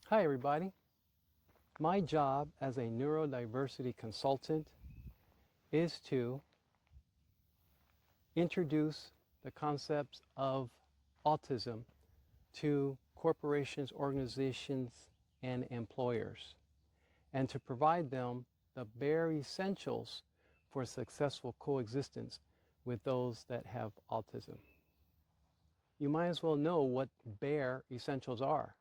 Hi everybody. My job as a neurodiversity consultant is to introduce the concepts of autism to corporations, organizations, and employers, and to provide them the bare essentials for successful coexistence with those that have autism. You might as well know what bare essentials are.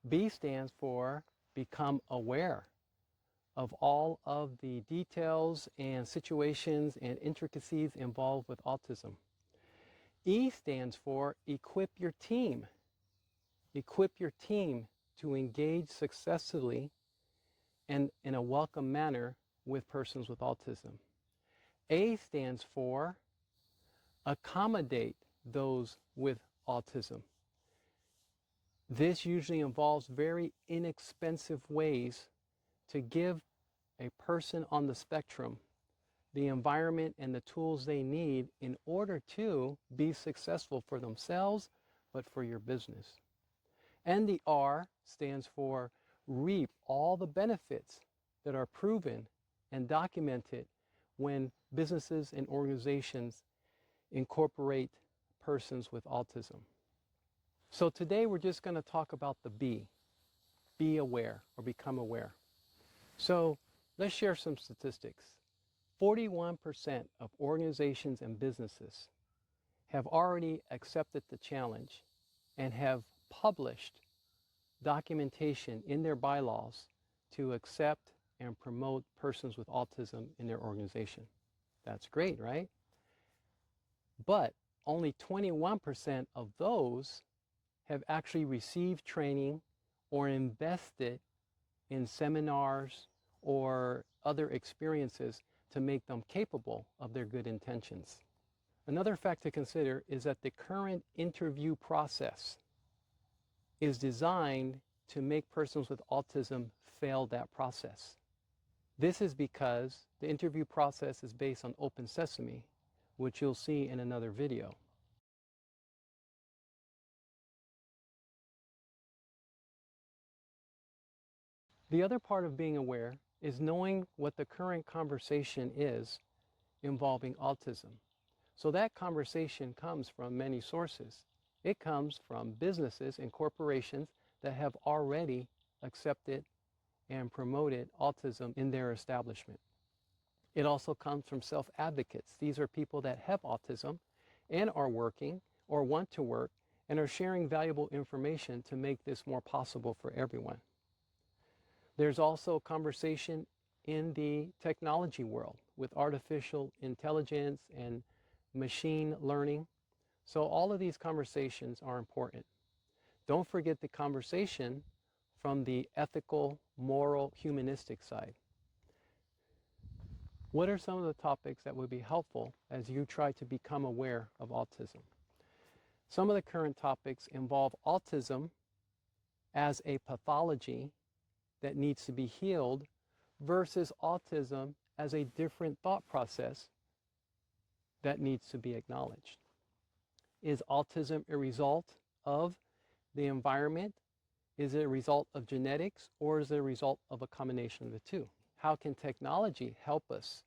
B stands for become aware of all of the details and situations and intricacies involved with autism. E stands for equip your team. Equip your team to engage successfully and in a welcome manner with persons with autism. A stands for accommodate those with autism. This usually involves very inexpensive ways to give a person on the spectrum the environment and the tools they need in order to be successful for themselves, but for your business. And the R stands for reap all the benefits that are proven and documented when businesses and organizations incorporate persons with autism. So today we're just going to talk about the B, be aware or become aware. So let's share some statistics. 41% of organizations and businesses have already accepted the challenge and have published documentation in their bylaws to accept and promote persons with autism in their organization. That's great, right? But only 21% of those have actually received training or invested in seminars or other experiences to make them capable of their good intentions. Another fact to consider is that the current interview process is designed to make persons with autism fail that process. This is because the interview process is based on open sesame, which you'll see in another video. The other part of being aware is knowing what the current conversation is involving autism. So that conversation comes from many sources. It comes from businesses and corporations that have already accepted and promoted autism in their establishment. It also comes from self-advocates. These are people that have autism and are working or want to work and are sharing valuable information to make this more possible for everyone. There's also conversation in the technology world with artificial intelligence and machine learning. So all of these conversations are important. Don't forget the conversation from the ethical, moral, humanistic side. What are some of the topics that would be helpful as you try to become aware of autism? Some of the current topics involve autism as a pathology that needs to be healed versus autism as a different thought process that needs to be acknowledged. Is autism a result of the environment? Is it a result of genetics, or is it a result of a combination of the two? How can technology help us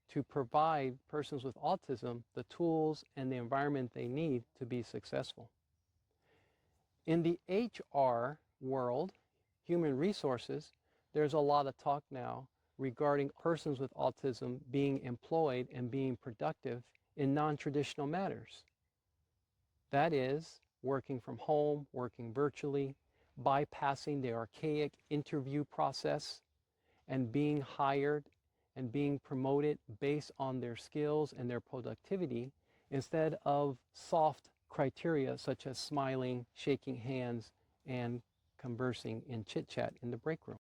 to provide persons with autism the tools and the environment they need to be successful? In the HR world, human resources, there's a lot of talk now regarding persons with autism being employed and being productive in non-traditional matters. That is, working from home, working virtually, bypassing the archaic interview process, and being hired and being promoted based on their skills and their productivity instead of soft criteria such as smiling, shaking hands, and conversing in chit-chat in the break room.